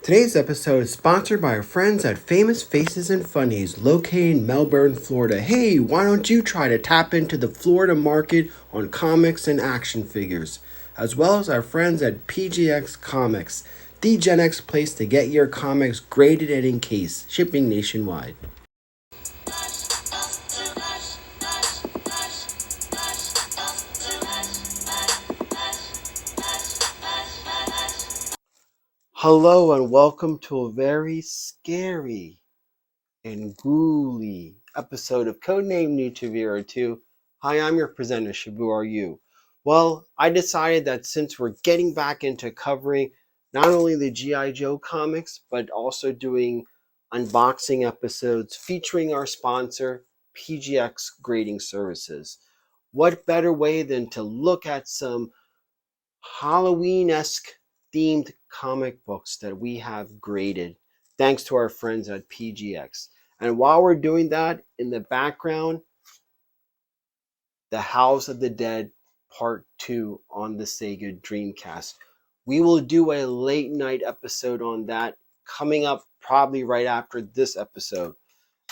Today's episode is sponsored by our friends at Famous Faces and Funnies, located in Melbourne, Florida. Hey, why don't you try to tap into the Florida market on comics and action figures, as well as our friends at PGX Comics, the Gen X place to get your comics graded and in case, shipping nationwide. Hello and welcome to a very scary and ghouly episode of Codename New to Vera 2. Hi, I'm your presenter, Shabu, are you? Well, I decided that since we're getting back into covering not only the GIJoe comics, but also doing unboxing episodes featuring our sponsor, PGX Grading Services. What better way than to look at some Halloween-esque themed comic books that we have graded thanks to our friends at PGX. And while we're doing that, in the background, The House of the Dead Part 2 on the Sega Dreamcast. We will do a late night episode on that coming up probably right after this episode,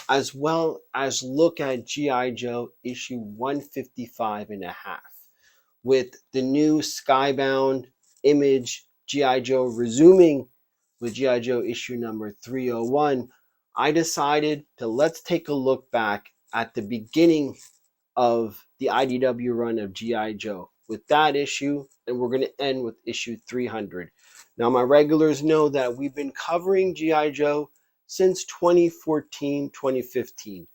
as well as look at GIJoe issue 155 and a half with the new Skybound Image GIJoe resuming with GIJoe issue number 301. I decided to let's take a look back at the beginning of the IDW run of GIJoe with that issue, and we're going to end with issue 300. Now, my regulars know that we've been covering GIJoe since 2014, 2015.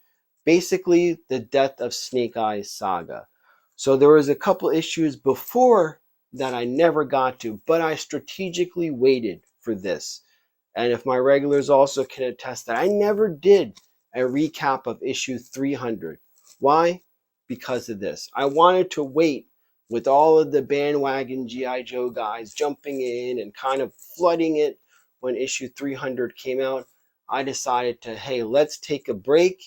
Basically, the Death of Snake Eyes saga. So there was a couple issues before that I never got to, but I strategically waited for this. And if my regulars also can attest that I never did a recap of issue 300. Why? Because of this. I wanted to wait with all of the bandwagon GIJoe guys jumping in and kind of flooding it when issue 300 came out. I decided to, hey, let's take a break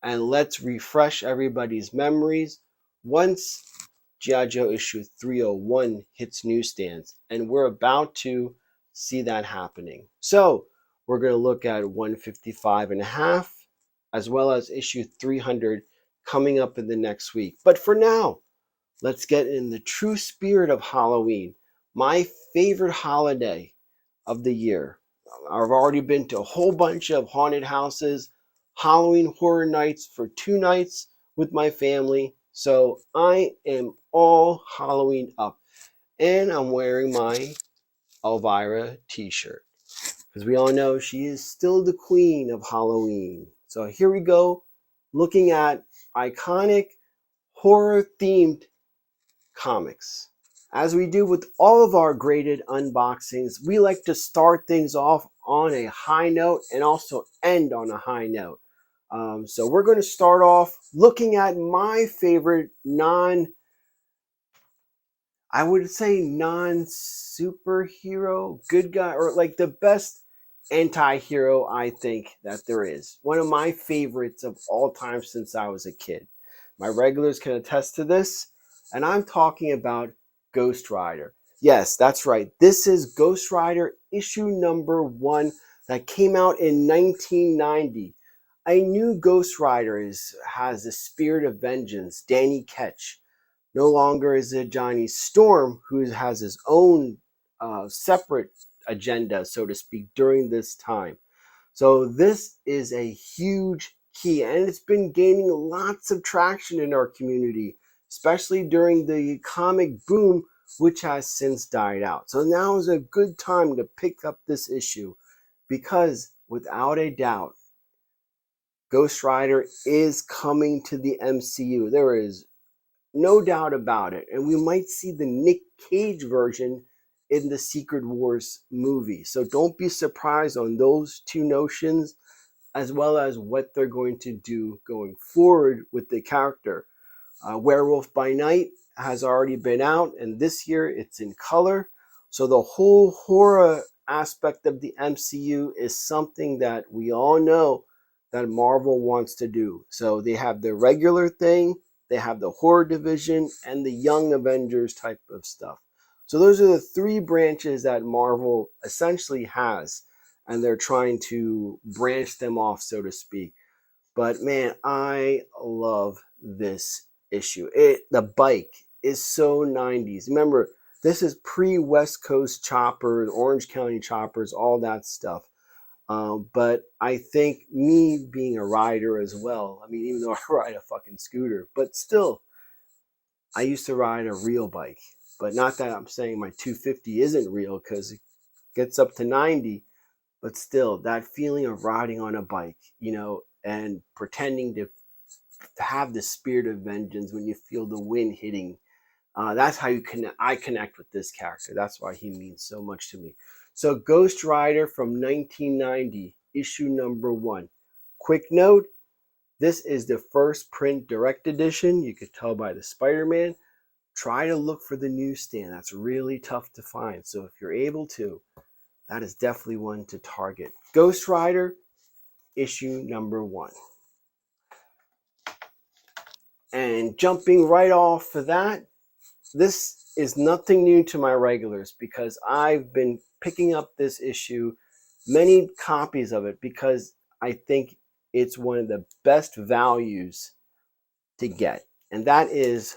and let's refresh everybody's memories once GIJoe issue 301 hits newsstands, and we're about to see that happening. So we're going to look at 155 and a half as well as issue 300 coming up in the next week. But for now, let's get in the true spirit of Halloween, my favorite holiday of the year. I've already been to a whole bunch of haunted houses, Halloween horror nights for 2 nights with my family. So I am all Halloween up. And I'm wearing my Elvira t-shirt, because we all know she is still the queen of Halloween. So here we go, looking at iconic horror-themed comics. As we do with all of our graded unboxings, we like to start things off on a high note and also end on a high note. So we're going to start off looking at my favorite non-superhero, good guy, or like the best anti-hero I think that there is. One of my favorites of all time since I was a kid. My regulars can attest to this, and I'm talking about Ghost Rider. Yes, that's right. This is Ghost Rider issue number 1 that came out in 1990. A new Ghost Rider has the spirit of vengeance, Danny Ketch. No longer is it Johnny Storm, who has his own separate agenda, so to speak, during this time. So this is a huge key, and it's been gaining lots of traction in our community, especially during the comic boom, which has since died out. So now is a good time to pick up this issue, because without a doubt, Ghost Rider is coming to the MCU. There is no doubt about it. And we might see the Nick Cage version in the Secret Wars movie. So don't be surprised on those two notions, as well as what they're going to do going forward with the character. Werewolf by Night has already been out, and this year it's in color. So the whole horror aspect of the MCU is something that we all know that Marvel wants to do. So they have the regular thing, they have the horror division, and the Young Avengers type of stuff. So those are the three branches that Marvel essentially has, and they're trying to branch them off, so to speak. But man, I love this issue. The bike is so 90s. Remember, this is pre-West Coast choppers, Orange County choppers, all that stuff. But I think me being a rider as well, I mean, even though I ride a fucking scooter, but still, I used to ride a real bike. But not that I'm saying my 250 isn't real, because it gets up to 90. But still, that feeling of riding on a bike, and pretending to have the spirit of vengeance when you feel the wind hitting. That's how I connect with this character. That's why he means so much to me. So Ghost Rider from 1990, issue number 1. Quick note, this is the first print direct edition. You could tell by the Spider-Man. Try to look for the newsstand. That's really tough to find. So if you're able to, that is definitely one to target. Ghost Rider, issue number 1. And jumping right off of that, this is nothing new to my regulars, because I've been picking up this issue, many copies of it, because I think it's one of the best values to get. And that is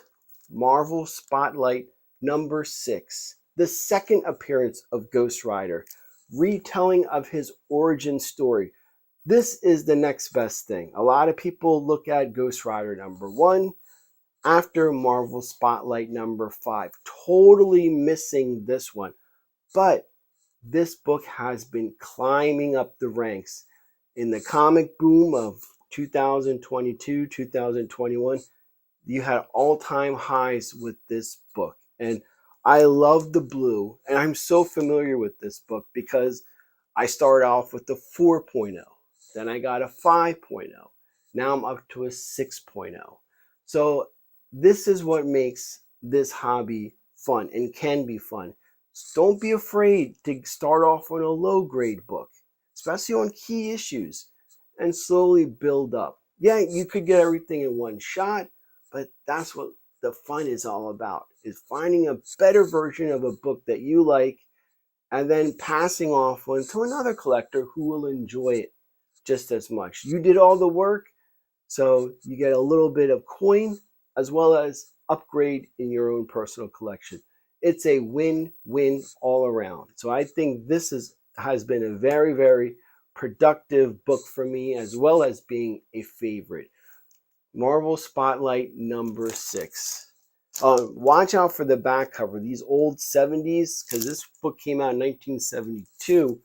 Marvel Spotlight number 6, the second appearance of Ghost Rider, retelling of his origin story. This is the next best thing. A lot of people look at Ghost Rider number 1 after Marvel Spotlight number 5, totally missing this one. But this book has been climbing up the ranks. In the comic boom of 2022, 2021, you had all-time highs with this book. And I love the blue, and I'm so familiar with this book because I started off with the 4.0. Then I got a 5.0. Now I'm up to a 6.0. So this is what makes this hobby fun and can be fun. Don't be afraid to start off on a low-grade book, especially on key issues, and slowly build up. Yeah, you could get everything in one shot, but that's what the fun is all about, is finding a better version of a book that you like and then passing off one to another collector who will enjoy it just as much. You did all the work, so you get a little bit of coin as well as upgrade in your own personal collection. It's a win-win all around. So I think this has been a very, very productive book for me, as well as being a favorite. Marvel Spotlight number 6. Watch out for the back cover. These old 70s, because this book came out in 1972.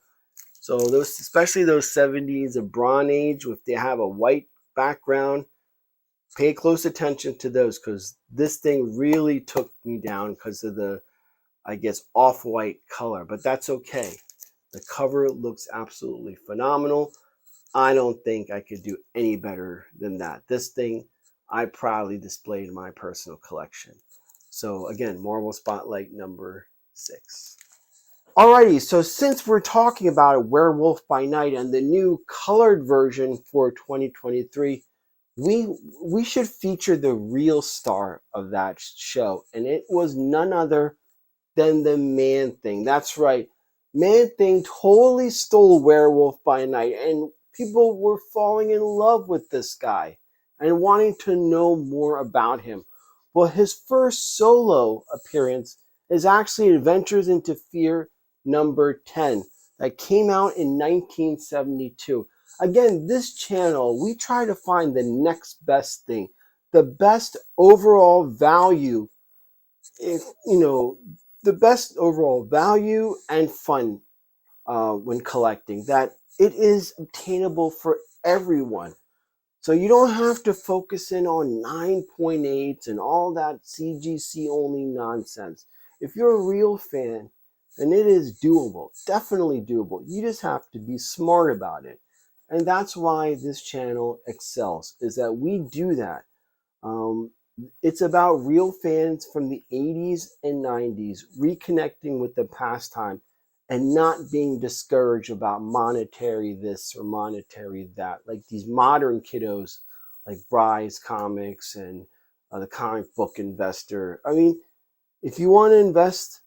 So those, especially those 70s of Bronze Age, if they have a white background, pay close attention to those, because this thing really took me down because of the, I guess, off-white color. But that's okay. The cover looks absolutely phenomenal. I don't think I could do any better than that. This thing I proudly displayed in my personal collection. So again, Marvel Spotlight number 6. Alrighty, so since we're talking about Werewolf by Night and the new colored version for 2023, we should feature the real star of that show, and it was none other than the Man-Thing. That's right, Man-Thing totally stole Werewolf by Night, and people were falling in love with this guy and wanting to know more about him. Well, his first solo appearance is actually Adventures into Fear number 10 that came out in 1972. Again, this channel, we try to find the next best thing, the best overall value, the best overall value and fun when collecting, that it is obtainable for everyone. So you don't have to focus in on 9.8s and all that CGC only nonsense. If you're a real fan, then it is doable, definitely doable. You just have to be smart about it. And that's why this channel excels, is that we do that. It's about real fans from the 80s and 90s reconnecting with the pastime and not being discouraged about monetary this or monetary that, like these modern kiddos like Bry's Comics and the Comic Book Investor. I mean, if you want to invest,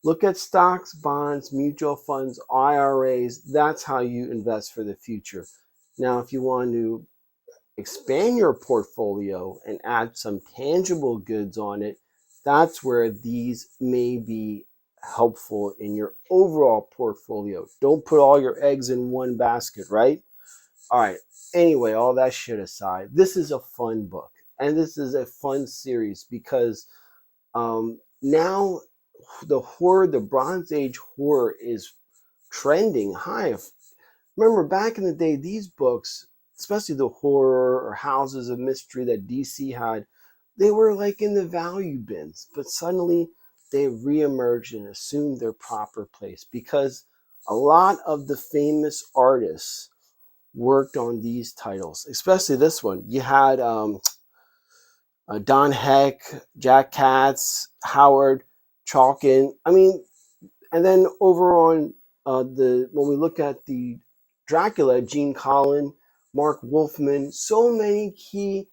Look at stocks, bonds, mutual funds, IRAs. That's how you invest for the future. Now, if you want to expand your portfolio and add some tangible goods on it, that's where these may be helpful in your overall portfolio. Don't put all your eggs in one basket, right? All right. Anyway, all that shit aside, this is a fun book and this is a fun series because now the Bronze Age horror is trending high. Remember back in the day, these books, especially the horror or houses of mystery that DC had, they were like in the value bins, but suddenly they reemerged and assumed their proper place because a lot of the famous artists worked on these titles, especially this one. You had Don Heck, Jack Katz, Howard Chalkin. I mean, and then over on when we look at the Dracula, Gene Collin, Mark Wolfman, so many key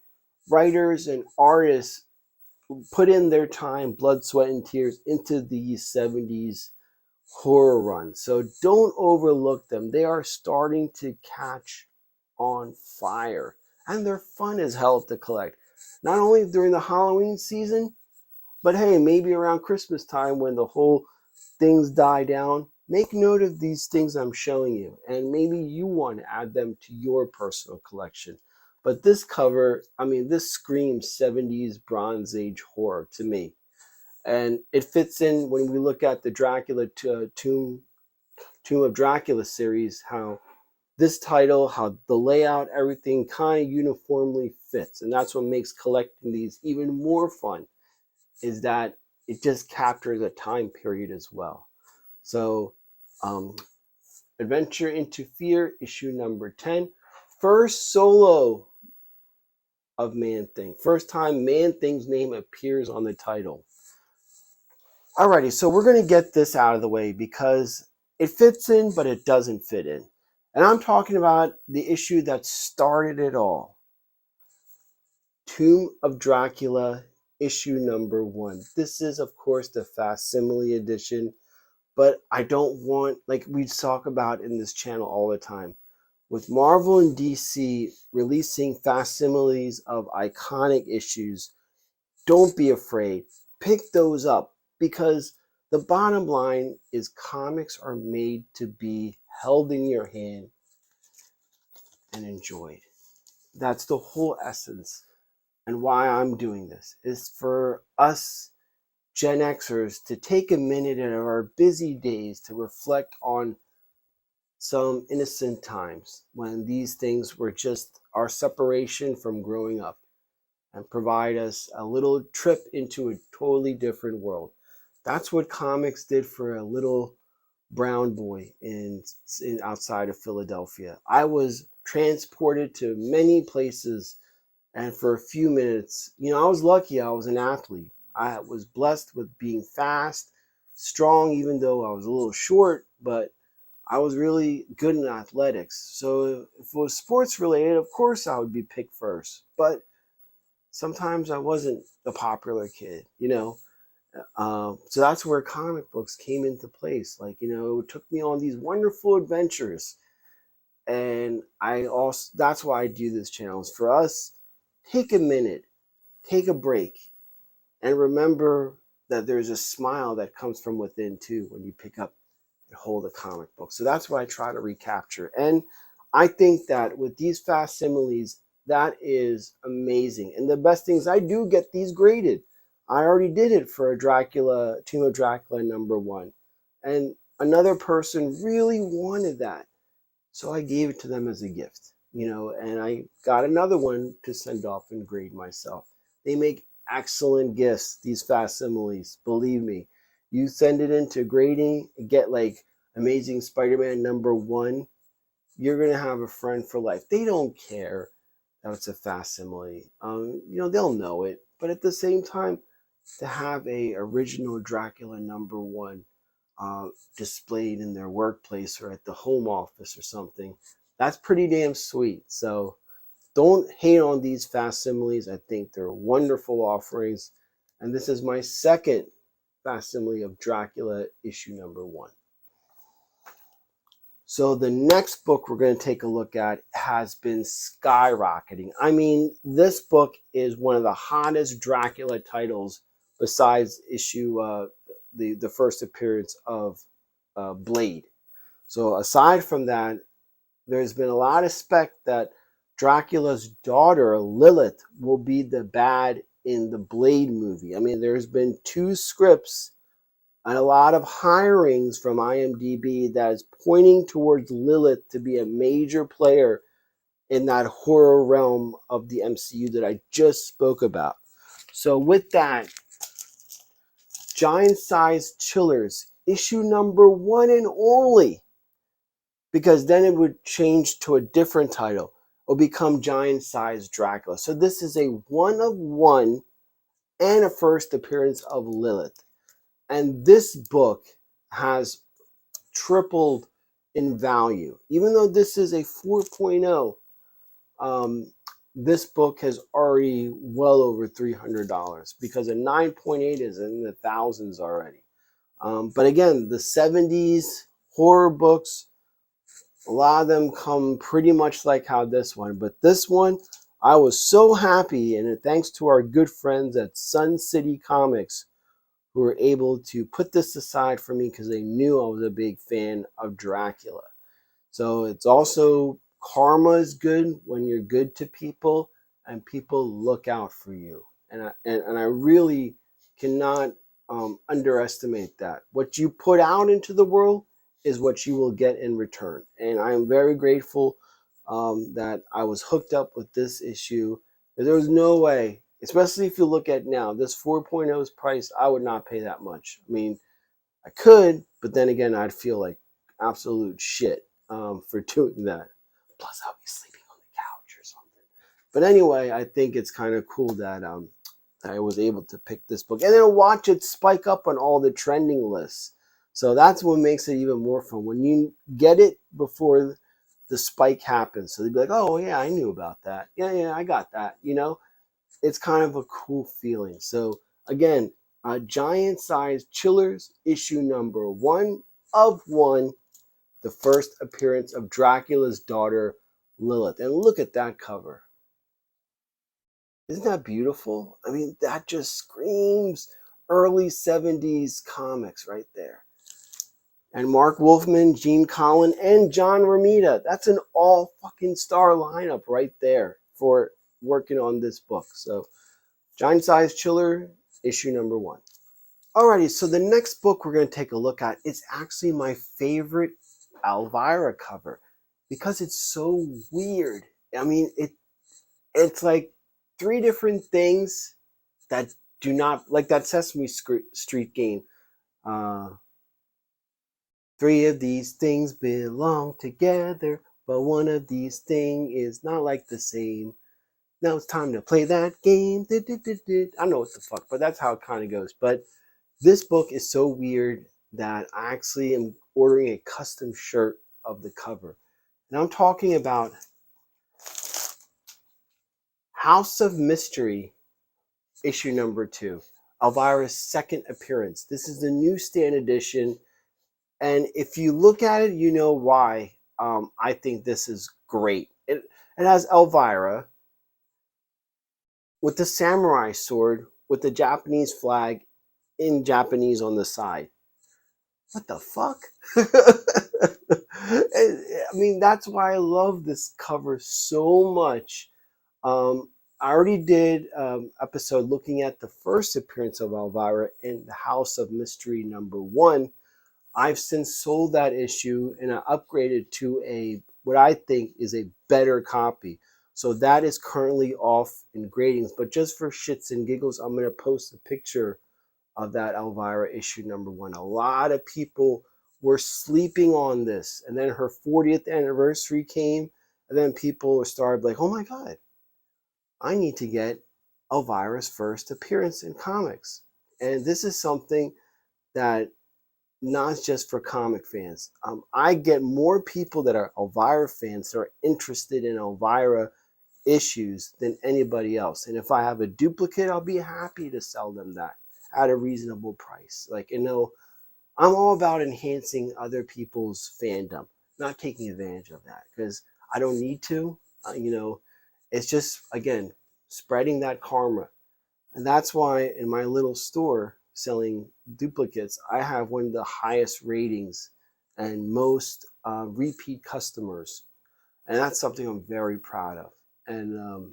writers and artists put in their time, blood, sweat, and tears into the 70s horror run. So don't overlook them. They are starting to catch on fire. And they're fun as hell to collect. Not only during the Halloween season, but hey, maybe around Christmas time when the whole things die down, make note of these things I'm showing you. And maybe you want to add them to your personal collection. But this cover, I mean, this screams 70s Bronze Age horror to me. And it fits in when we look at the Dracula Tomb of Dracula series, how this title, how the layout, everything kind of uniformly fits. And that's what makes collecting these even more fun, is that it just captures a time period as well. So, Adventure into Fear, issue number 10. First solo of Man-Thing. First time Man-Thing's name appears on the title. Alrighty, so we're going to get this out of the way because it fits in, but it doesn't fit in. And I'm talking about the issue that started it all. Tomb of Dracula, issue number 1. This is, of course, the facsimile edition, but I don't want, like we talk about in this channel all the time, with Marvel and DC releasing facsimiles of iconic issues, don't be afraid. Pick those up because the bottom line is comics are made to be held in your hand and enjoyed. That's the whole essence. And why I'm doing this is for us Gen Xers to take a minute in our busy days to reflect on some innocent times when these things were just our separation from growing up and provide us a little trip into a totally different world. That's what comics did for a little brown boy in outside of Philadelphia. I was transported to many places, and for a few minutes, I was lucky. I was an athlete. I was blessed with being fast, strong, even though I was a little short, but I was really good in athletics. So if it was sports related, of course I would be picked first. But sometimes I wasn't the popular kid, So that's where comic books came into place. Like, it took me on these wonderful adventures. And that's why I do this channel. Is for us, take a minute, take a break, and remember that there's a smile that comes from within too when you pick up and hold a comic book. So that's what I try to recapture. And I think that with these facsimiles, that is amazing. And the best things, I do get these graded. I already did it for a Tomb of Dracula #1. And another person really wanted that. So I gave it to them as a gift, and I got another one to send off and grade myself. They make excellent gifts, these facsimiles, believe me. You send it into grading, get like Amazing Spider-Man #1, you're going to have a friend for life. They don't care that it's a facsimile. They'll know it. But at the same time, to have a original Dracula #1 displayed in their workplace or at the home office or something, that's pretty damn sweet. So don't hate on these facsimiles. I think they're wonderful offerings. And this is my second facsimile of Dracula issue number 1. So the next book we're going to take a look at has been skyrocketing. I mean, this book is one of the hottest Dracula titles besides the first appearance of Blade. So aside from that, there's been a lot of spec that Dracula's daughter, Lilith, will be the bad in the Blade movie. I mean, there's been 2 scripts and a lot of hirings from IMDb that is pointing towards Lilith to be a major player in that horror realm of the MCU that I just spoke about. So with that, Giant-Sized Chillers, issue number 1 and only, because then it would change to a different title. It will become Giant-Sized Dracula. So this is a 1 of 1 and a first appearance of Lilith. And this book has tripled in value. Even though this is a 4.0, this book has already well over $300 because a 9.8 is in the thousands already. But again, the 70s horror books, a lot of them come pretty much like how this one. But this one, I was so happy, and thanks to our good friends at Sun City Comics, who were able to put this aside for me because they knew I was a big fan of Dracula. So it's also, karma is good when you're good to people and people look out for you. And I really cannot underestimate that. What you put out into the world is what you will get in return. And I am very grateful that I was hooked up with this issue. There was no way, especially if you look at now, this 4.0's price, I would not pay that much. I mean, I could, but then again, I'd feel like absolute shit for doing that. Plus, I'll be sleeping on the couch or something. But anyway, I think it's kind of cool that I was able to pick this book. And then watch it spike up on all the trending lists. So that's what makes it even more fun. When you get it before the spike happens. So they'd be like, oh, yeah, I knew about that. Yeah, I got that, you know? It's kind of a cool feeling. So again, Giant-Sized Chillers, issue number 1 of 1, the first appearance of Dracula's daughter, Lilith. And look at that cover. Isn't that beautiful? I mean, that just screams early 70s comics right there. And Mark Wolfman, Gene Colan, and John Romita. That's an all fucking star lineup right there for working on this book. So, Giant-Sized Chiller, issue number 1. Alrighty, so the next book we're going to take a look at is actually my favorite Elvira cover because it's so weird. I mean, it's like 3 different things that do not, like that Sesame Street game. 3 of these things belong together, but one of these things is not like the same. Now it's time to play that game. I don't know what the fuck, but that's how it kind of goes. But this book is so weird that I actually am ordering a custom shirt of the cover. And I'm talking about House of Mystery, issue number 2. Elvira's second appearance. This is the newsstand edition. And if you look at it, you know why I think this is great. It has Elvira with the samurai sword with the Japanese flag in Japanese on the side. What the fuck? I mean, that's why I love this cover so much. I already did an episode looking at the first appearance of Elvira in the House of Mystery number 1. I've since sold that issue and I upgraded to what I think is a better copy. So that is currently off in gradings. But just for shits and giggles, I'm going to post a picture of that Elvira issue number 1. A lot of people were sleeping on this. And then her 40th anniversary came. And then people started like, oh my God, I need to get Elvira's first appearance in comics. And this is something that not just for comic fans. I get more people that are Elvira fans that are interested in Elvira issues than anybody else. And if I have a duplicate, I'll be happy to sell them that. at a reasonable price. Like, I'm all about enhancing other people's fandom, not taking advantage of that because I don't need to. It's just, again, spreading that karma. And that's why in my little store selling duplicates, I have one of the highest ratings and most repeat customers. And that's something I'm very proud of. And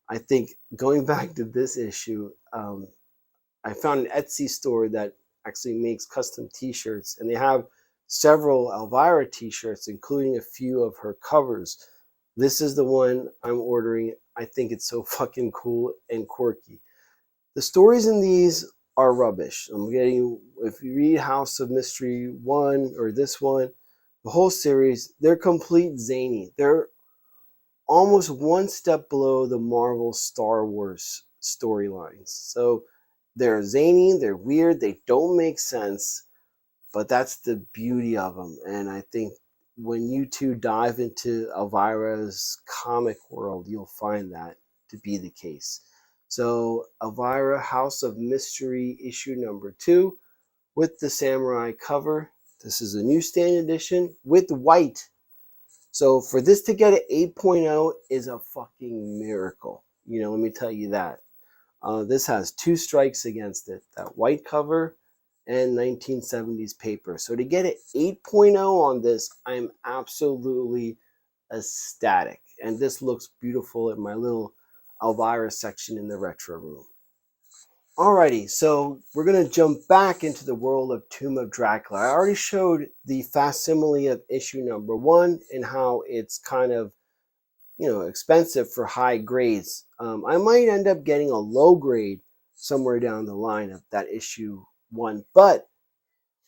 I think going back to this issue, I found an Etsy store that actually makes custom t-shirts, and they have several Elvira t-shirts, including a few of her covers. This is the one I'm ordering. I think it's so fucking cool and quirky. The stories in these are rubbish. If you read House of Mystery 1 or this one, the whole series, they're complete zany. They're almost one step below the Marvel Star Wars storylines. So they're zany, they're weird, they don't make sense, but that's the beauty of them. And I think when you two dive into Elvira's comic world, you'll find that to be the case. So Elvira, House of Mystery, issue number 2 with the samurai cover. This is a newsstand edition with white. So for this to get an 8.0 is a fucking miracle. Let me tell you that. This has 2 strikes against it, that white cover and 1970s paper. So to get an 8.0 on this, I'm absolutely ecstatic. And this looks beautiful in my little Elvira section in the retro room. Alrighty, so we're going to jump back into the world of Tomb of Dracula. I already showed the facsimile of issue number 1 and how it's kind of, expensive for high grades. I might end up getting a low grade somewhere down the line of that issue 1, but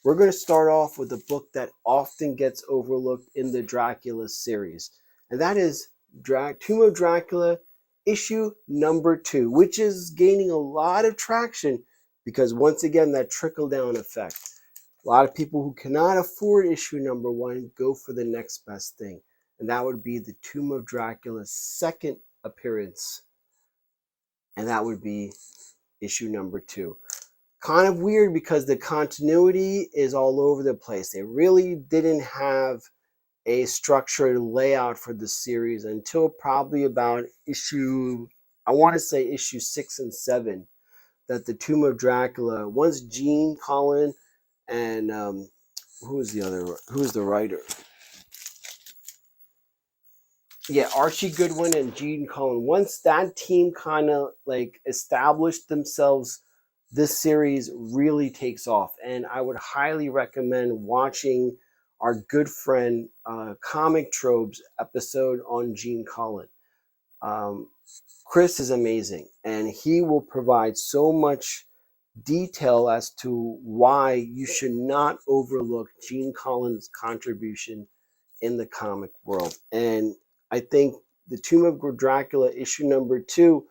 we're going to start off with a book that often gets overlooked in the Dracula series, and that is Tomb of Dracula issue number 2, which is gaining a lot of traction because, once again, that trickle-down effect. A lot of people who cannot afford issue number 1 go for the next best thing, and that would be the Tomb of Dracula's second appearance, and that would be issue number 2. Kind of weird because the continuity is all over the place. They really didn't have a structured layout for the series until probably about issue 6 and 7, that the Tomb of Dracula, once Gene Colan and who's the writer? Yeah, Archie Goodwin and Gene Colan. Once that team kind of like established themselves, this series really takes off. And I would highly recommend watching our good friend Comic Tropes episode on Gene Colan. Chris is amazing, and he will provide so much detail as to why you should not overlook Gene Colan's contribution in the comic world. And I think the Tomb of Dracula issue number 2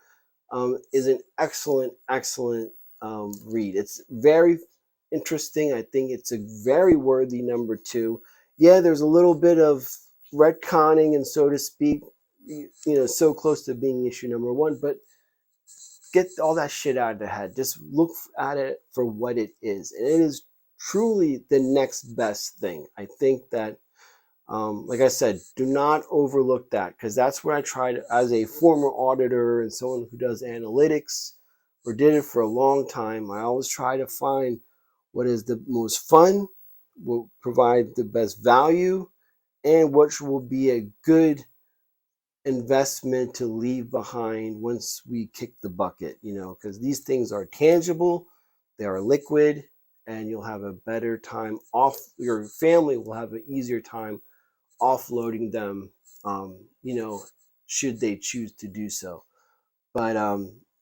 is an excellent read. It's very interesting. I think it's a very worthy number 2. Yeah, there's a little bit of retconning and, so to speak, so close to being issue number 1, but get all that shit out of the head. Just look at it for what it is. And it is truly the next best thing. I think that, like I said, do not overlook that, because that's what I tried as a former auditor and someone who does analytics or did it for a long time. I always try to find what is the most fun, will provide the best value, and which will be a good investment to leave behind once we kick the bucket, because these things are tangible, they are liquid, and you'll have a better time your family will have an easier time offloading them, should they choose to do so. But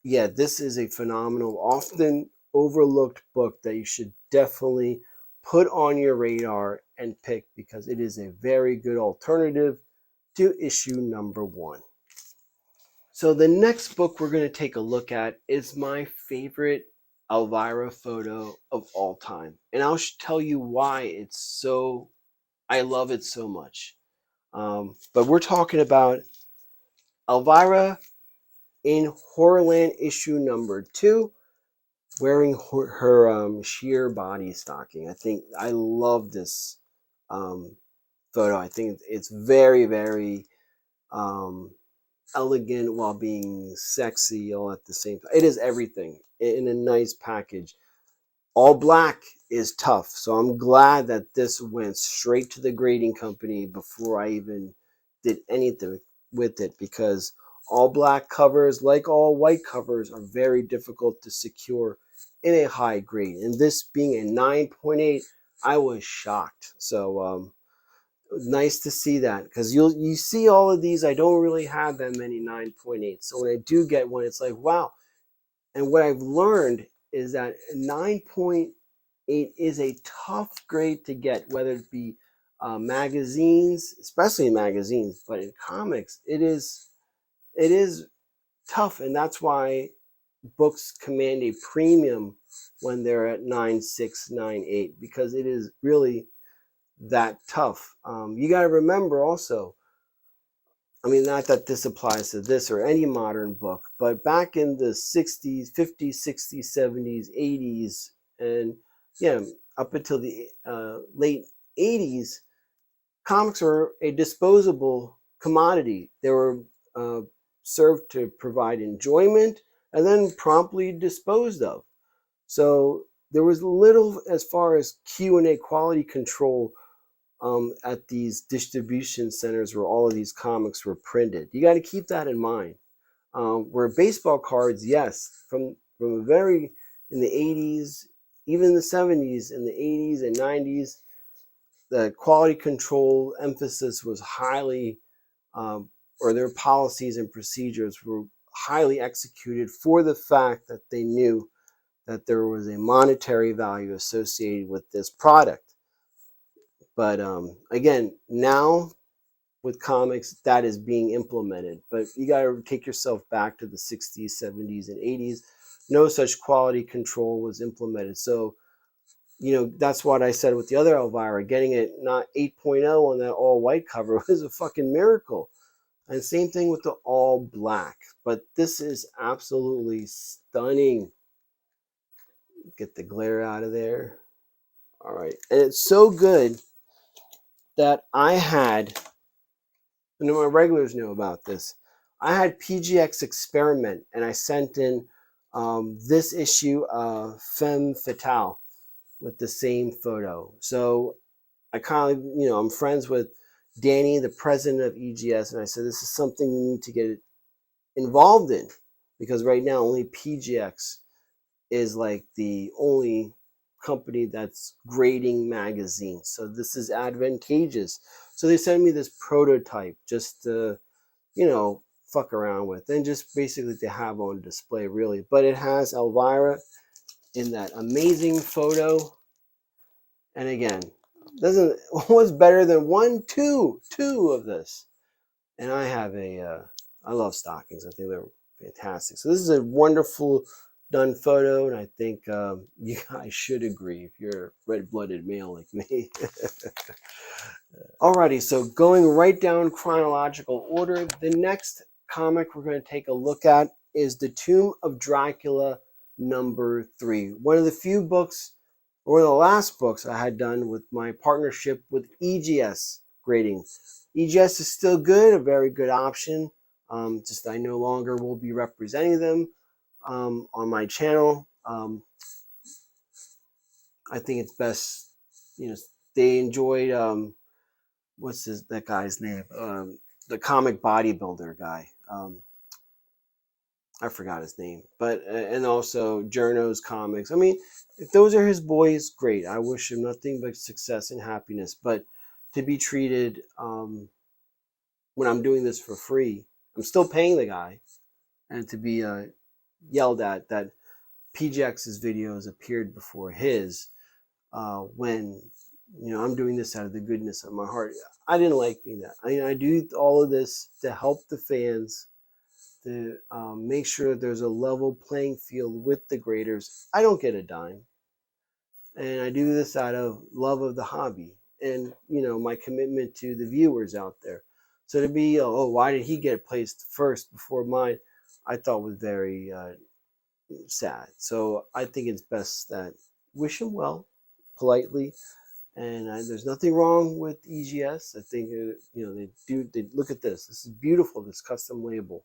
yeah, this is a phenomenal, often overlooked book that you should definitely put on your radar and pick, because it is a very good alternative to issue number 1. So the next book we're going to take a look at is my favorite Elvira photo of all time. And I'll tell you why I love it so much. But we're talking about Elvira in Horrorland issue number 2. wearing her sheer body stocking. I think I love this photo. I think it's very, very elegant while being sexy all at the same time. It is everything in a nice package. All black is tough, so I'm glad that this went straight to the grading company before I even did anything with it, because all black covers, like all white covers, are very difficult to secure in a high grade. And this being a 9.8, I was shocked. So nice to see that, because you see all of these. I don't really have that many 9.8, so when I do get one, it's like, wow. And what I've learned is that 9.8 is a tough grade to get, whether it be magazines, especially magazines, but in comics it is tough. And that's why books command a premium when they're at 9.6, 9.8, because it is really that tough. You got to remember also, I mean, not that this applies to this or any modern book, but back in the 60s, 50s, 60s, 70s, 80s, and yeah, up until the late 80s, comics were a disposable commodity. They were served to provide enjoyment and then promptly disposed of. So there was little as far as Q&A quality control at these distribution centers where all of these comics were printed. You got to keep that in mind. Where baseball cards, yes, from a very, in the 80s, even the 70s, in the 80s and 90s, the quality control emphasis was highly, or their policies and procedures were highly executed for the fact that they knew that there was a monetary value associated with this product. But again, now with comics, that is being implemented. But you got to take yourself back to the 60s, 70s, and 80s. No such quality control was implemented. So, that's what I said with the other Elvira. Getting it not 8.0 on that all white cover was a fucking miracle. And same thing with the all black. But this is absolutely stunning. Get the glare out of there. All right. And it's so good that I had, and my regulars know about this, I had PGX experiment, and I sent in this issue of Femme Fatale with the same photo. So I kind of, I'm friends with Danny, the president of EGS, and I said, this is something you need to get involved in, because right now only PGX is like the only company that's grading magazines. So this is advantageous. So they sent me this prototype just to, fuck around with, and just basically to have on display, really. But it has Elvira in that amazing photo. And again, doesn't what's better than two of this? And I have I love stockings. I think they're fantastic. So this is a wonderful done photo, and I think you guys should agree if you're a red-blooded male like me. Alrighty, so going right down chronological order, the next comic we're going to take a look at is The Tomb of Dracula #3. One of the few books, or one of the last books I had done with my partnership with EGS grading. EGS is still good, a very good option. Just I no longer will be representing them on my channel. I think it's best, they enjoyed, what's that guy's name? The comic bodybuilder guy. I forgot his name, but and also Journo's comics. I mean, if those are his boys, great. I wish him nothing but success and happiness. But to be treated when I'm doing this for free, I'm still paying the guy, and to be yelled at that PGX's videos appeared before his, when I'm doing this out of the goodness of my heart. I didn't like being that. I mean, I do all of this to help the fans, to make sure there's a level playing field with the graders. I don't get a dime, and I do this out of love of the hobby and my commitment to the viewers out there. So to be, oh, why did he get placed first before mine, I thought was very sad. So I think it's best that wish him well, politely, and there's nothing wrong with EGS. I think they do. They look at this. This is beautiful. This custom label.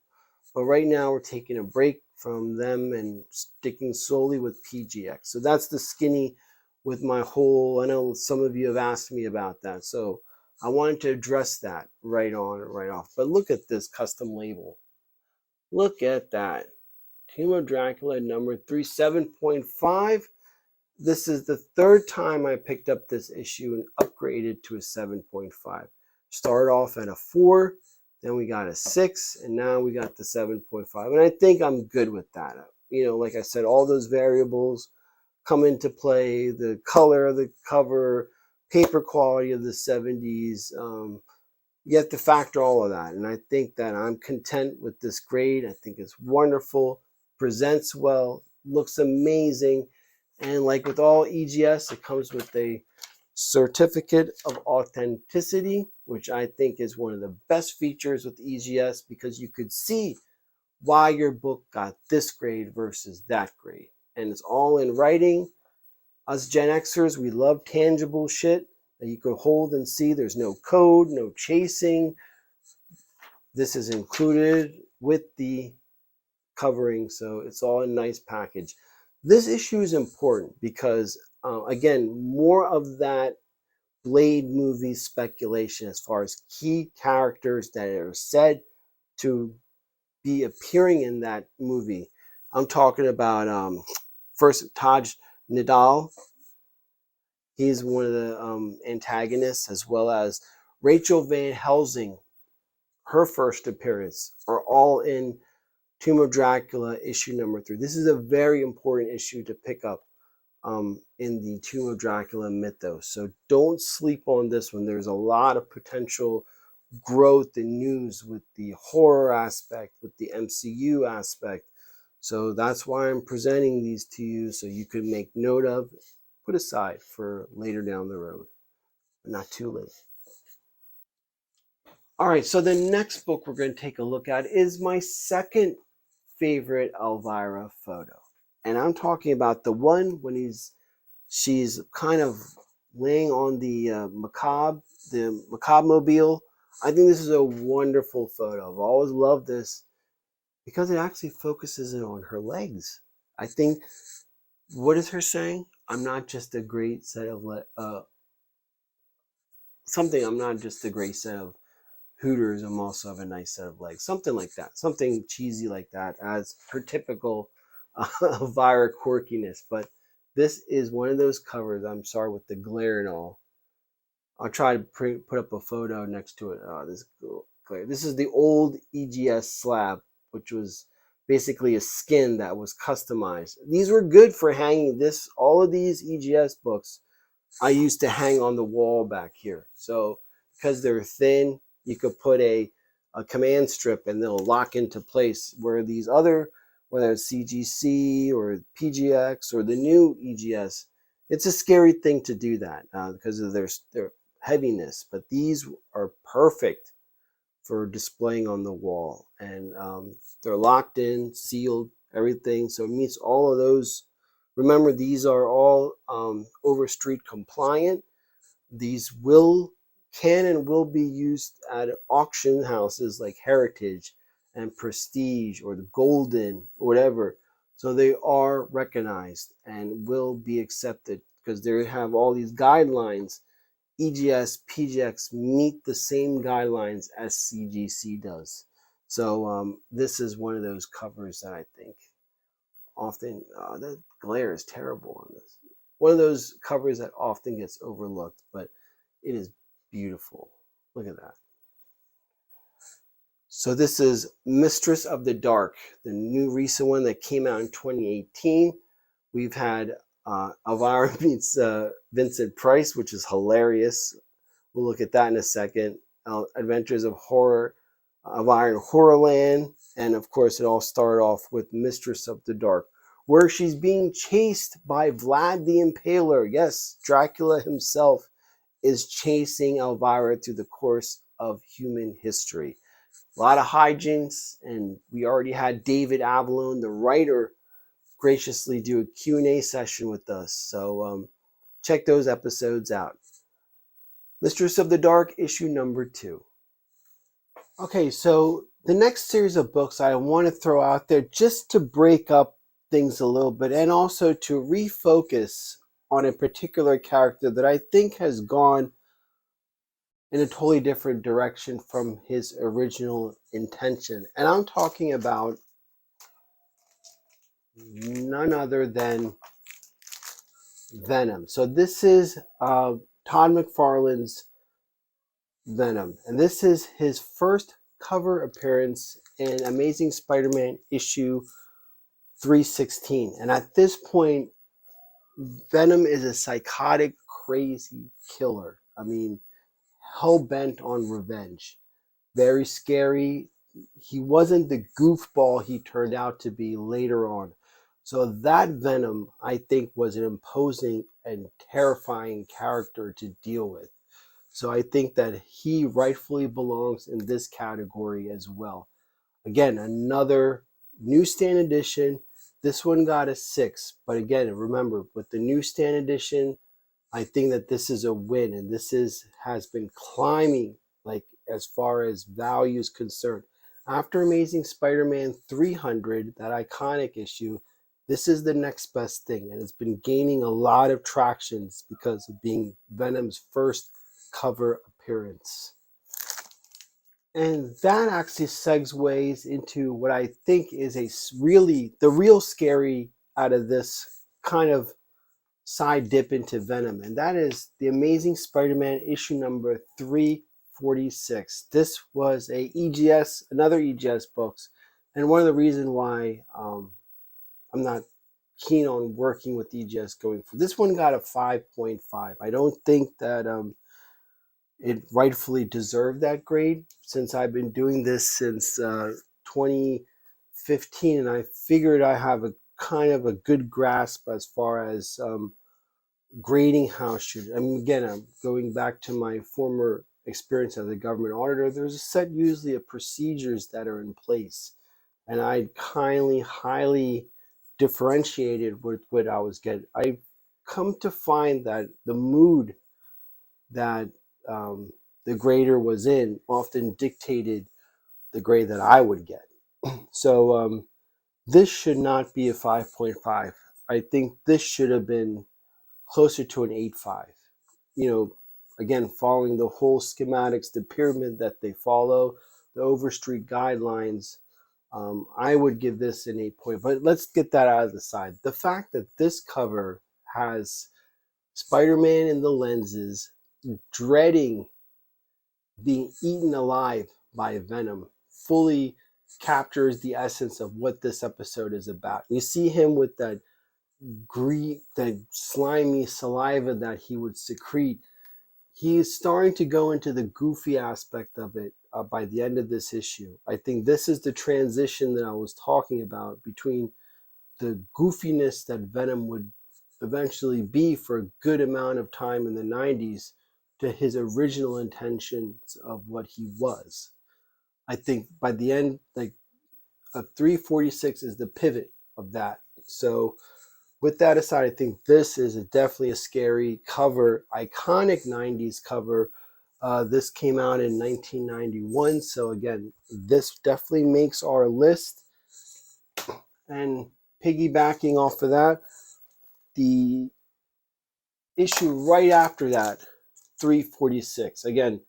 But right now we're taking a break from them and sticking solely with PGX. So that's the skinny with my whole. I know some of you have asked me about that. So I wanted to address that right on, right off. But look at this custom label. Look at that. Tomb of Dracula number 3, 7.5. This is the third time I picked up this issue and upgraded to a 7.5. Started off at a 4, then we got a 6, and now we got the 7.5. And I think I'm good with that. Like I said, all those variables come into play, the color of the cover, paper quality of the 70s. You have to factor all of that. And I think that I'm content with this grade. I think it's wonderful, presents well, looks amazing. And like with all EGS, it comes with a certificate of authenticity, which I think is one of the best features with EGS, because you could see why your book got this grade versus that grade. And it's all in writing. Us Gen Xers, we love tangible shit that you can hold and see. There's no code, no chasing. This is included with the covering, so it's all a nice package. This issue is important because, again, more of that Blade movie speculation as far as key characters that are said to be appearing in that movie. I'm talking about first Taj Nidal. He's one of the antagonists, as well as Rachel Van Helsing. Her first appearance are all in Tomb of Dracula issue number 3. This is a very important issue to pick up in the Tomb of Dracula mythos. So don't sleep on this one. There's a lot of potential growth and news with the horror aspect, with the MCU aspect. So that's why I'm presenting these to you, so you can make note of, put aside for later down the road, but not too late. All right, so the next book we're going to take a look at is my second favorite Elvira photo. And I'm talking about the one when she's kind of laying on the macabre mobile. I think this is a wonderful photo. I've always loved this because it actually focuses in on her legs. I think, what is her saying? I'm not just a great set of I'm not just a great set of hooters, I'm also have a nice set of legs. Something like that. Something cheesy like that, as her typical Elvira quirkiness. But this is one of those covers, I'm sorry, with the glare and all. I'll try to put up a photo next to it. Oh, this glare. This is the old EGS slab, which was basically a skin that was customized. These were good for hanging. All of these EGS books I used to hang on the wall back here. So because they're thin, you could put a command strip and they'll lock into place, where these other, whether it's CGC or PGX or the new EGS, it's a scary thing to do that because of their heaviness. But these are perfect for displaying on the wall, and they're locked in, sealed, everything. So it meets all of those. Remember, these are all Overstreet compliant. These can and will be used at auction houses like Heritage and Prestige or the Golden or whatever. So they are recognized and will be accepted because they have all these guidelines. EGS, PGX meet the same guidelines as CGC does. So this is one of those covers that I think often, the glare is terrible on this. One of those covers that often gets overlooked, but it is beautiful. Look at that. So this is Mistress of the Dark, the new recent one that came out in 2018. We've had Elvira meets Vincent Price, which is hilarious. We'll look at that in a second. Adventures of Horror, Elvira in Horrorland, and of course it all started off with Mistress of the Dark, where she's being chased by Vlad the Impaler. Yes, Dracula himself is chasing Elvira through the course of human history. A lot of hijinks, and we already had David Avallone, the writer, graciously do a Q&A session with us. So check those episodes out. Mistress of the Dark, issue number 2. Okay, so the next series of books I want to throw out there just to break up things a little bit and also to refocus on a particular character that I think has gone in a totally different direction from his original intention. And I'm talking about none other than Venom. So this is Todd McFarlane's Venom. And this is his first cover appearance in Amazing Spider-Man issue 316. And at this point, Venom is a psychotic, crazy killer. I mean, hell-bent on revenge. Very scary. He wasn't the goofball he turned out to be later on. So that Venom, I think, was an imposing and terrifying character to deal with. So I think that he rightfully belongs in this category as well. Again, another newsstand edition. This one got a 6. But again, remember, with the newsstand edition, I think that this is a win. And this has been climbing, like, as far as value is concerned. After Amazing Spider-Man 300, that iconic issue, this is the next best thing. And it's been gaining a lot of tractions because of being Venom's first cover appearance. And that actually segues into what I think is the real scary out of this kind of side dip into Venom, and that is the Amazing Spider-Man issue number 346. This was another EGS books, and one of the reasons why I'm not keen on working with EGS going forward. This one got a 5.5. I don't think that it rightfully deserved that grade, since I've been doing this since 2015, and I figured I have a kind of a good grasp as far as grading how should. I mean, again, I'm going back to my former experience as a government auditor. There's a set usually of procedures that are in place, and I highly differentiated with what I was getting. I come to find that the mood that the grader was in often dictated the grade that I would get. So this should not be a 5.5. I think this should have been closer to an 8.5. You know, again, following the whole schematics, the pyramid that they follow, the Overstreet guidelines, I would give this an 8 point. But let's get that out of the side. The fact that this cover has Spider-Man in the lenses, dreading being eaten alive by Venom, fully captures the essence of what this episode is about. You see him with that slimy saliva that he would secrete. He is starting to go into the goofy aspect of it by the end of this issue. I think this is the transition that I was talking about between the goofiness that Venom would eventually be for a good amount of time in the 90s to his original intentions of what he was. I think by the end, like, a 346 is the pivot of that. So with that aside, I think this is definitely a scary cover, iconic 90s cover. This came out in 1991. So again, this definitely makes our list. And piggybacking off of that, the issue right after that, 346. Again,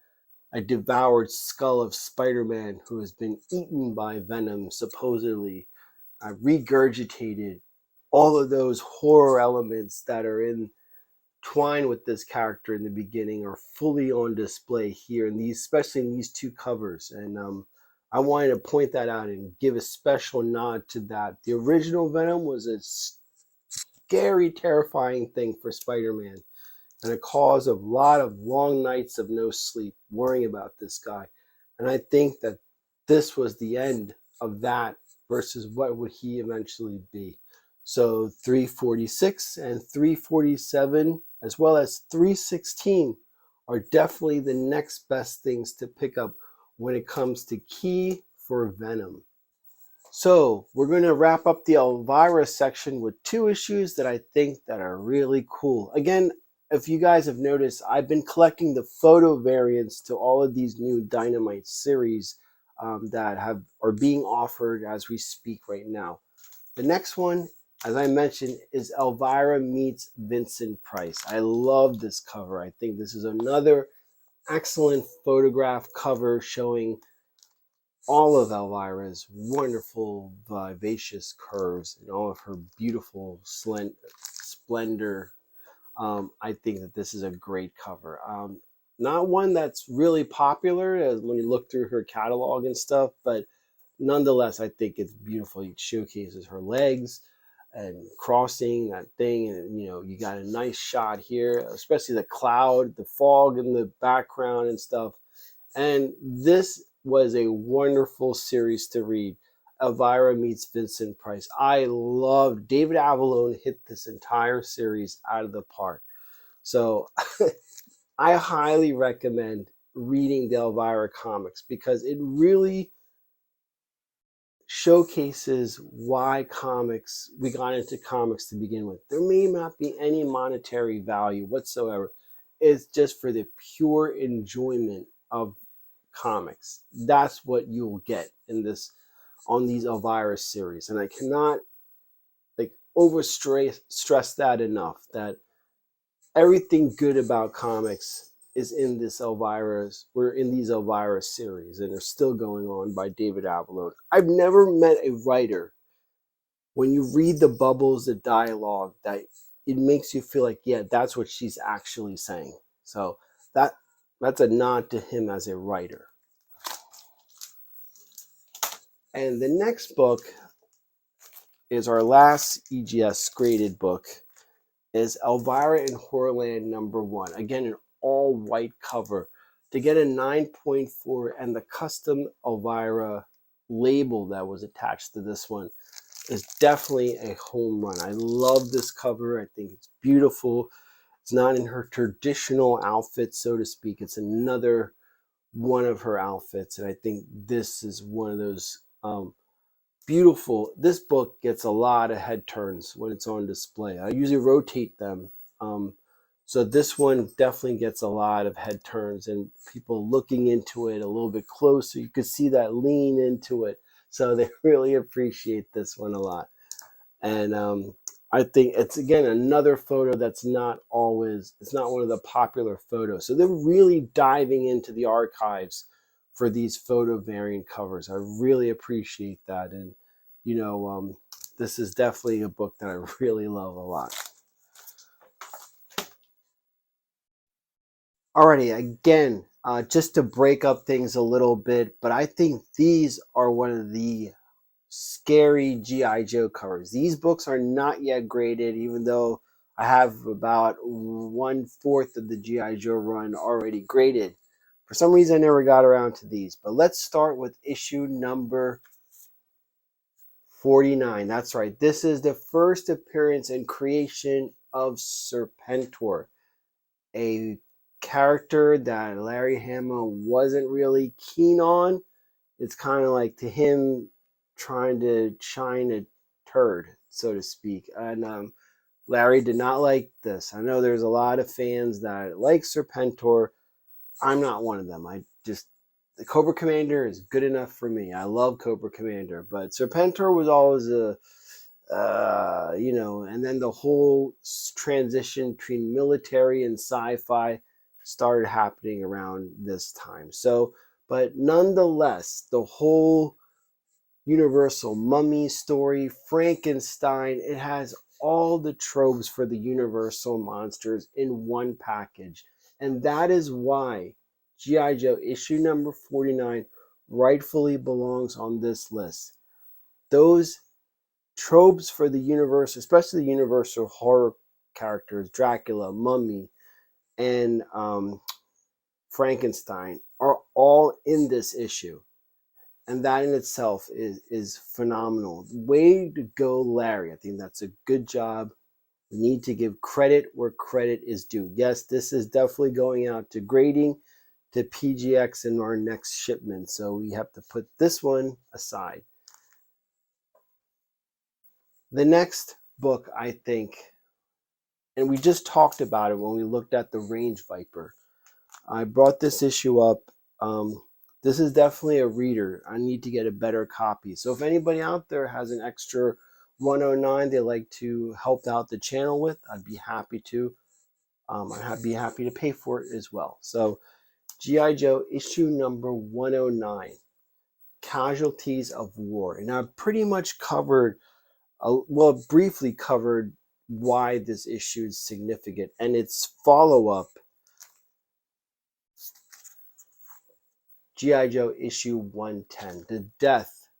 a devoured skull of Spider-Man who has been eaten by Venom, supposedly. I regurgitated all of those horror elements that are entwined with this character in the beginning are fully on display here, in these, especially in these two covers. And I wanted to point that out and give a special nod to that. The original Venom was a scary, terrifying thing for Spider-Man, and a cause of a lot of long nights of no sleep worrying about this guy. And I think that this was the end of that versus what would he eventually be. So 346 and 347 as well as 316 are definitely the next best things to pick up when it comes to key for Venom. So we're going to wrap up the Elvira section with 2 issues that I think that are really cool. Again, if you guys have noticed, I've been collecting the photo variants to all of these new Dynamite series that are being offered as we speak right now. The next one, as I mentioned, is Elvira meets Vincent Price. I love this cover. I think this is another excellent photograph cover showing all of Elvira's wonderful, vivacious curves and all of her beautiful splendor. I think that this is a great cover. Not one that's really popular as when you look through her catalog and stuff, but nonetheless, I think it's beautiful. It showcases her legs and crossing that thing, and you got a nice shot here, especially the cloud, the fog in the background and stuff. And this was a wonderful series to read. Elvira meets Vincent Price. I love David Avalone hit this entire series out of the park. So I highly recommend reading the Elvira comics because it really showcases why we got into comics to begin with. There may not be any monetary value whatsoever. It's just for the pure enjoyment of comics. That's what you'll get on these Elvira series. And I cannot stress that enough, that everything good about comics is in we're in these Elvira series, and they're still going on by David Avalone. I've never met a writer, when you read the bubbles, the dialogue, that it makes you feel like, yeah, that's what she's actually saying. So that's a nod to him as a writer. And the next book is our last EGS graded book, is Elvira in Horrorland #1. Again, an all white cover. To get a 9.4 and the custom Elvira label that was attached to this one is definitely a home run. I love this cover. I think it's beautiful. It's not in her traditional outfit, so to speak. It's another one of her outfits. And I think this is one of those beautiful. This book gets a lot of head turns when it's on display. I usually rotate them. So this one definitely gets a lot of head turns and people looking into it a little bit closer. You could see that lean into it. So they really appreciate this one a lot. And I think it's, again, another photo that's it's not one of the popular photos. So they're really diving into the archives for these photo variant covers. I really appreciate that. And, this is definitely a book that I really love a lot. Alrighty, again, just to break up things a little bit, but I think these are one of the scary GIJoe covers. These books are not yet graded, even though I have about 1/4 of the GIJoe run already graded. For some reason, I never got around to these. But let's start with issue number 49. That's right. This is the first appearance and creation of Serpentor, a character that Larry Hama wasn't really keen on. It's kind of like, to him, trying to shine a turd, so to speak. And Larry did not like this. I know there's a lot of fans that like Serpentor. I'm not one of them. The Cobra Commander is good enough for me. I love Cobra Commander, but Serpentor was always and then the whole transition between military and sci-fi started happening around this time. So, but nonetheless, the whole Universal Mummy story, Frankenstein, it has all the tropes for the Universal monsters in one package. And that is why GIJoe issue number 49 rightfully belongs on this list. Those tropes for the Universal, especially the Universal horror characters, Dracula, Mummy, and Frankenstein, are all in this issue. And that in itself is phenomenal. Way to go, Larry. I think that's a good job. We need to give credit where credit is due. Yes, this is definitely going out to grading to PGX in our next shipment. So we have to put this one aside. The next book, I think, and we just talked about it when we looked at the Range Viper. I brought this issue up. This is definitely a reader. I need to get a better copy. So if anybody out there has an extra 109 they'd like to help out the channel with, I'd be happy to. I'd be happy to pay for it as well. So G.I. Joe issue number 109, Casualties of War. And I've pretty much covered, briefly covered why this issue is significant and its follow-up, G.I. Joe issue 110, the death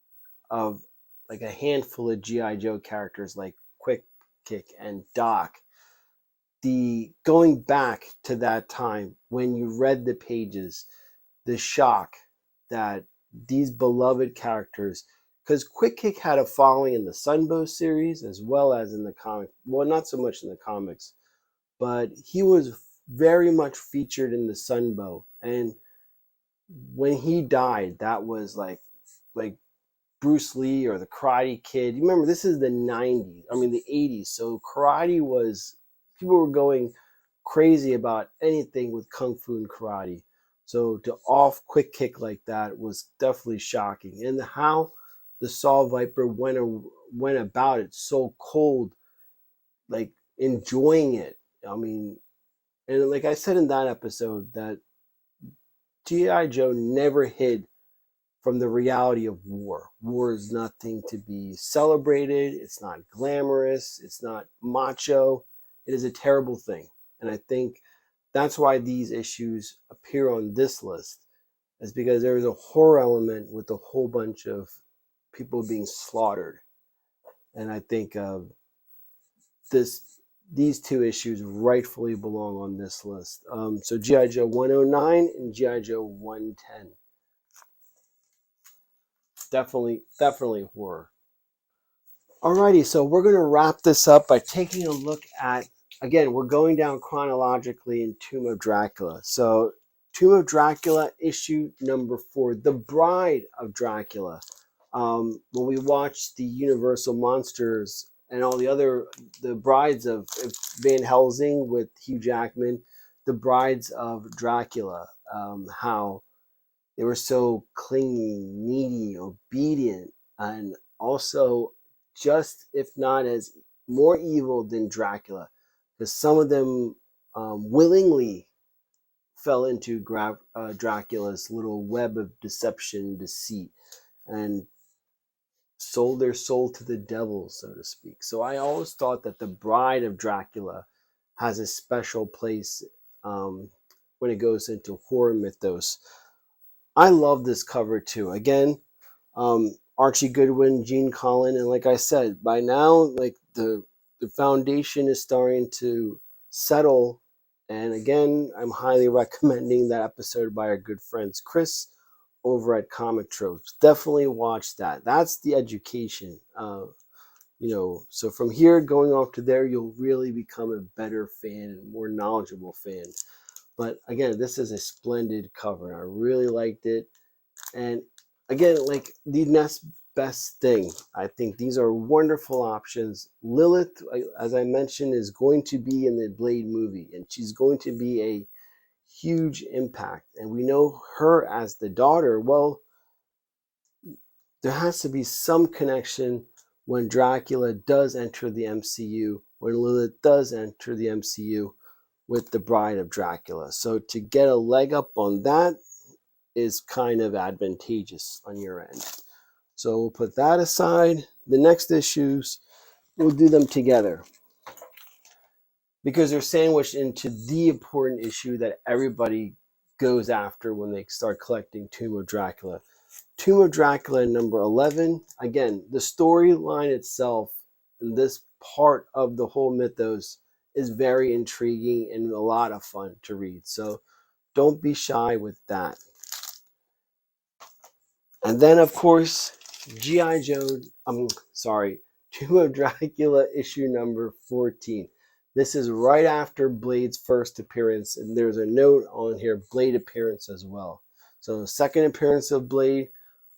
of like a handful of G.I. Joe characters like Quick Kick and Doc. The going back to that time when you read the pages, the shock that these beloved characters, because Quick Kick had a following in the Sunbow series as well as in the comic, well, not so much in the comics, but he was very much featured in the Sunbow. And when he died, that was like Bruce Lee or the Karate Kid. You remember, this is the 90s, the 80s. So karate was, people were going crazy about anything with Kung Fu and karate. So to off Quick Kick like that was definitely shocking. And how the Saw Viper went about it so cold, like enjoying it. And like I said in that episode, that G.I. Joe never hid from the reality of war. War is nothing to be celebrated. It's not glamorous. It's not macho. It is a terrible thing. And I think that's why these issues appear on this list, is because there is a horror element with a whole bunch of people being slaughtered. And I think these two issues rightfully belong on this list. So G.I. Joe 109 and G.I. Joe 110. Definitely horror. Alrighty, so we're going to wrap this up by taking a look at, again, we're going down chronologically in Tomb of Dracula. So Tomb of Dracula issue number 4, The Bride of Dracula. When we watched the Universal Monsters and all the brides of Van Helsing with Hugh Jackman, the brides of Dracula, how they were so clingy, needy, obedient, and also just, if not as more evil than Dracula, because some of them willingly fell into Dracula's little web of deception, deceit, and sold their soul to the devil, so to speak. So I always thought that the Bride of Dracula has a special place when it goes into horror mythos. I love this cover too. Again, Archie Goodwin, Gene Colan, and like I said, by now, like the foundation is starting to settle. And again, I'm highly recommending that episode by our good friends Chris over at Comic Tropes. Definitely watch that. That's the education. So from here going off to there, you'll really become a better fan and more knowledgeable fan. But again, this is a splendid cover. I really liked it. And again, like the next best thing, I think these are wonderful options. Lilith, as I mentioned, is going to be in the Blade movie, and she's going to be a huge impact. And we know her as the daughter. Well, there has to be some connection when Dracula does enter the MCU, when Lilith does enter the MCU with the Bride of Dracula. So to get a leg up on that is kind of advantageous on your end. So we'll put that aside. The next issues, we'll do them together because they're sandwiched into the important issue that everybody goes after when they start collecting Tomb of Dracula. Tomb of Dracula number 11. Again, the storyline itself and this part of the whole mythos is very intriguing and a lot of fun to read. So don't be shy with that. And then, of course, G.I. Joe, Tomb of Dracula issue number 14. This is right after Blade's first appearance, and there's a note on here, Blade appearance as well. So second appearance of Blade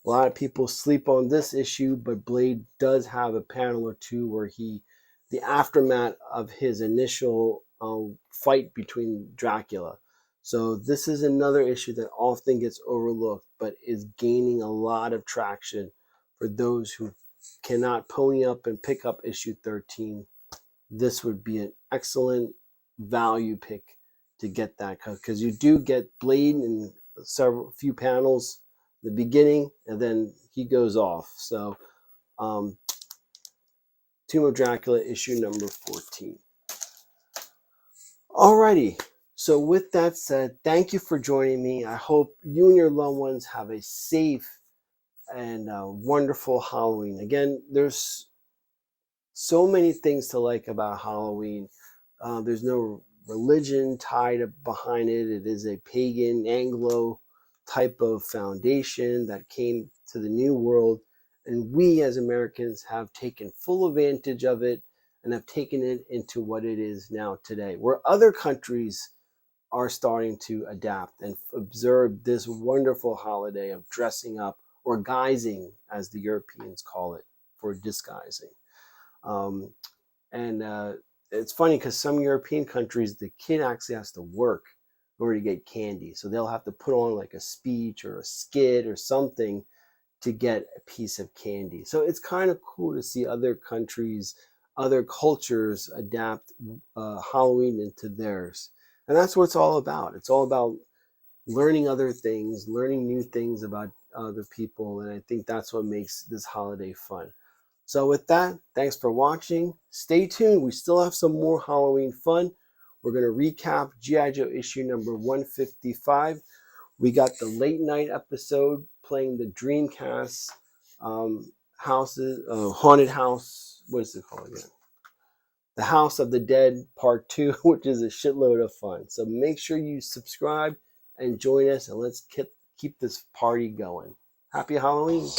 A lot of people sleep on this issue, but Blade does have a panel or two where the aftermath of his initial fight between Dracula. So this is another issue that often gets overlooked, but is gaining a lot of traction for those who cannot pony up and pick up issue 13. This would be an excellent value pick to get that, because you do get Blade in few panels the beginning, and then he goes off. So Tomb of Dracula issue number 14. Alrighty, so with that said, thank you for joining me. I hope you and your loved ones have a safe and wonderful Halloween. Again, there's so many things to like about Halloween. There's no religion tied behind it. It is a pagan, Anglo type of foundation that came to the New World, and we as Americans have taken full advantage of it and have taken it into what it is now today, where other countries are starting to adapt and observe this wonderful holiday of dressing up, or guising, as the Europeans call it, for disguising. It's funny because some European countries, the kid actually has to work in order to get candy. So they'll have to put on like a speech or a skit or something to get a piece of candy. So it's kind of cool to see other countries, other cultures adapt Halloween into theirs. And that's what it's all about. It's all about learning other things, learning new things about other people. And I think that's what makes this holiday fun. So with that, thanks for watching. Stay tuned. We still have some more Halloween fun. We're going to recap GIJoe issue number 155. We got the late night episode playing the Dreamcast haunted house. What is it called again? The House of the Dead Part 2, which is a shitload of fun. So make sure you subscribe and join us, and let's keep this party going. Happy Halloween.